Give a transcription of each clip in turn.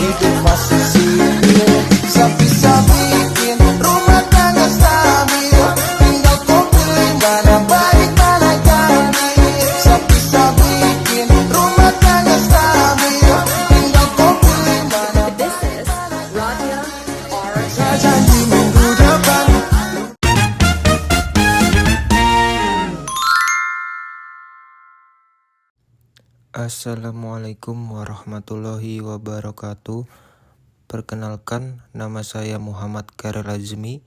hidup masih sipil. Sapi-sapi bikin rumah tangga stabil, tinggal kau pilih mana baik mana ganjil. Sapi-sapi bikin rumah tangga stabil, tinggal kau pilih mana. This is Radio RJ. Saya janji minggu depan. Assalamualaikum warahmatullahi wabarakatuh. Perkenalkan, nama saya Muhammad Khairil Azmi,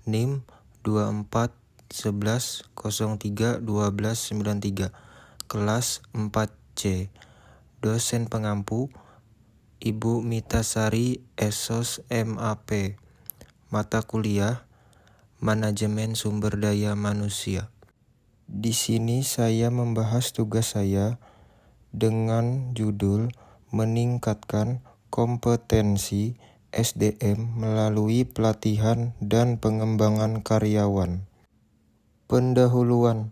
NIM 2411031293, kelas 4C. Dosen pengampu Ibu Mitasari Esos MAP. Mata kuliah Manajemen Sumber Daya Manusia. Di sini saya membahas tugas saya dengan judul meningkatkan kompetensi SDM melalui pelatihan dan pengembangan karyawan. Pendahuluan.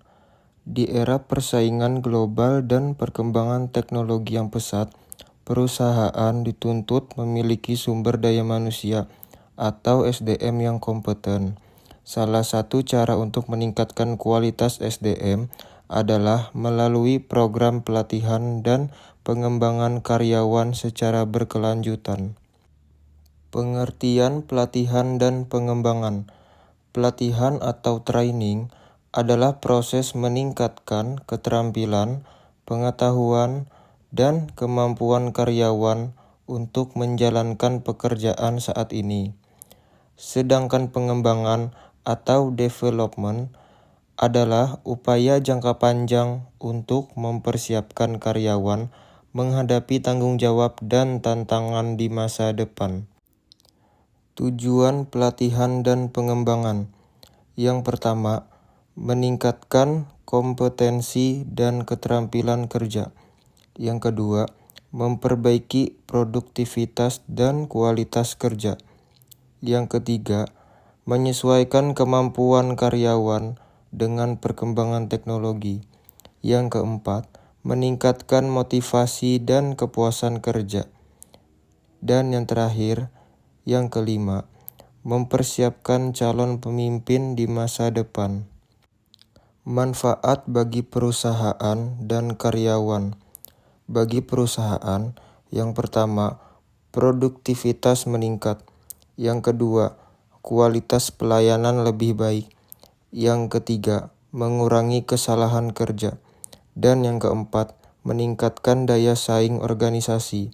Di era persaingan global dan perkembangan teknologi yang pesat, perusahaan dituntut memiliki sumber daya manusia atau SDM yang kompeten. Salah satu cara untuk meningkatkan kualitas SDM adalah melalui program pelatihan dan pengembangan karyawan secara berkelanjutan. Pengertian pelatihan dan pengembangan. Pelatihan atau training adalah proses meningkatkan keterampilan, pengetahuan, dan kemampuan karyawan untuk menjalankan pekerjaan saat ini. Sedangkan pengembangan atau development adalah upaya jangka panjang untuk mempersiapkan karyawan menghadapi tanggung jawab dan tantangan di masa depan. Tujuan pelatihan dan pengembangan. Yang pertama, meningkatkan kompetensi dan keterampilan kerja. Yang kedua, memperbaiki produktivitas dan kualitas kerja. Yang ketiga, menyesuaikan kemampuan karyawan dengan perkembangan teknologi. Yang keempat, meningkatkan motivasi dan kepuasan kerja. Dan yang terakhir, yang kelima, mempersiapkan calon pemimpin di masa depan. Manfaat bagi perusahaan dan karyawan. Bagi perusahaan, yang pertama, produktivitas meningkat. Yang kedua, kualitas pelayanan lebih baik. Yang ketiga, mengurangi kesalahan kerja. Dan yang keempat, meningkatkan daya saing organisasi.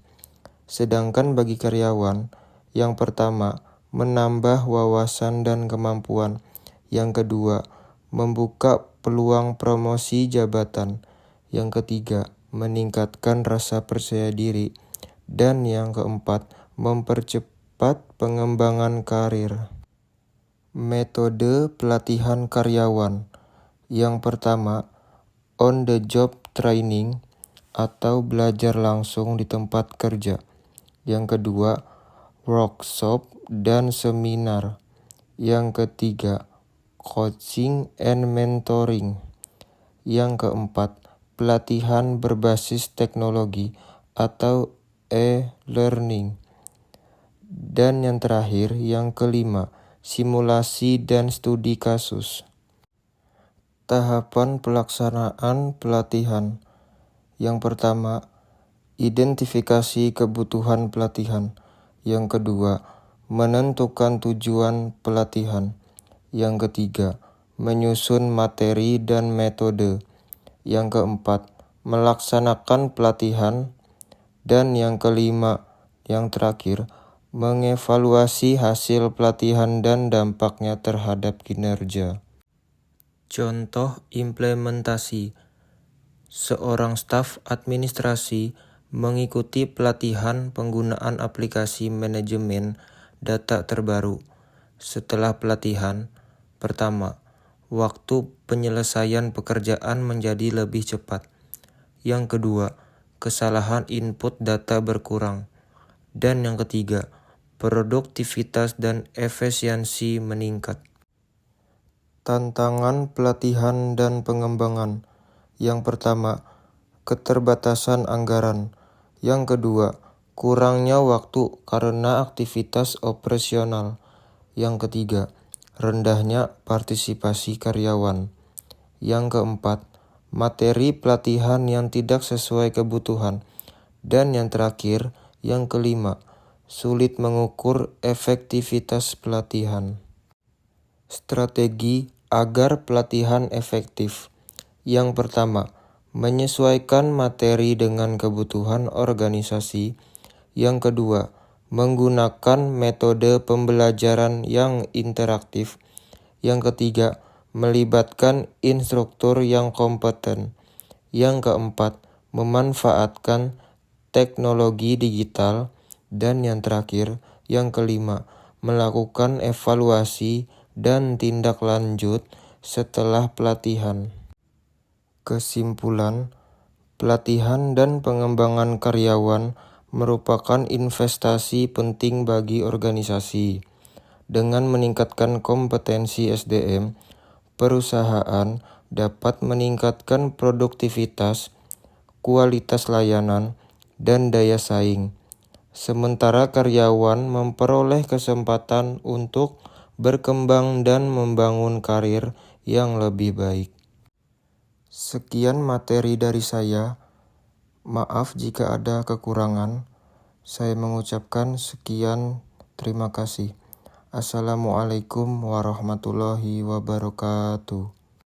Sedangkan bagi karyawan, yang pertama, menambah wawasan dan kemampuan. Yang kedua, membuka peluang promosi jabatan. Yang ketiga, meningkatkan rasa percaya diri. Dan yang keempat, mempercepat pengembangan karir. Metode pelatihan karyawan. Yang pertama, on the job training atau belajar langsung di tempat kerja. Yang kedua, workshop dan seminar. Yang ketiga, coaching and mentoring. Yang keempat, pelatihan berbasis teknologi atau e-learning. Dan yang terakhir, yang kelima, simulasi dan studi kasus. Tahapan pelaksanaan pelatihan. Yang pertama, identifikasi kebutuhan pelatihan. Yang kedua, menentukan tujuan pelatihan. Yang ketiga, menyusun materi dan metode. Yang keempat, melaksanakan pelatihan. Dan yang kelima, yang terakhir, mengevaluasi hasil pelatihan dan dampaknya terhadap kinerja. Contoh implementasi. Seorang staf administrasi mengikuti pelatihan penggunaan aplikasi manajemen data terbaru. Setelah pelatihan, pertama, waktu penyelesaian pekerjaan menjadi lebih cepat. Yang kedua, kesalahan input data berkurang. Dan yang ketiga, produktivitas dan efisiensi meningkat. Tantangan pelatihan dan pengembangan. Yang pertama, keterbatasan anggaran. Yang kedua, kurangnya waktu karena aktivitas operasional. Yang ketiga, rendahnya partisipasi karyawan. Yang keempat, materi pelatihan yang tidak sesuai kebutuhan. Dan yang terakhir, yang kelima, sulit mengukur efektivitas pelatihan. Strategi agar pelatihan efektif. Yang pertama, menyesuaikan materi dengan kebutuhan organisasi. Yang kedua, menggunakan metode pembelajaran yang interaktif. Yang ketiga, melibatkan instruktur yang kompeten. Yang keempat, memanfaatkan teknologi digital. Dan yang terakhir, yang kelima, melakukan evaluasi dan tindak lanjut setelah pelatihan. Kesimpulan, pelatihan dan pengembangan karyawan merupakan investasi penting bagi organisasi. Dengan meningkatkan kompetensi SDM, perusahaan dapat meningkatkan produktivitas, kualitas layanan, dan daya saing. Sementara karyawan memperoleh kesempatan untuk berkembang dan membangun karir yang lebih baik. Sekian materi dari saya. Maaf jika ada kekurangan. Saya mengucapkan sekian, terima kasih. Assalamualaikum warahmatullahi wabarakatuh.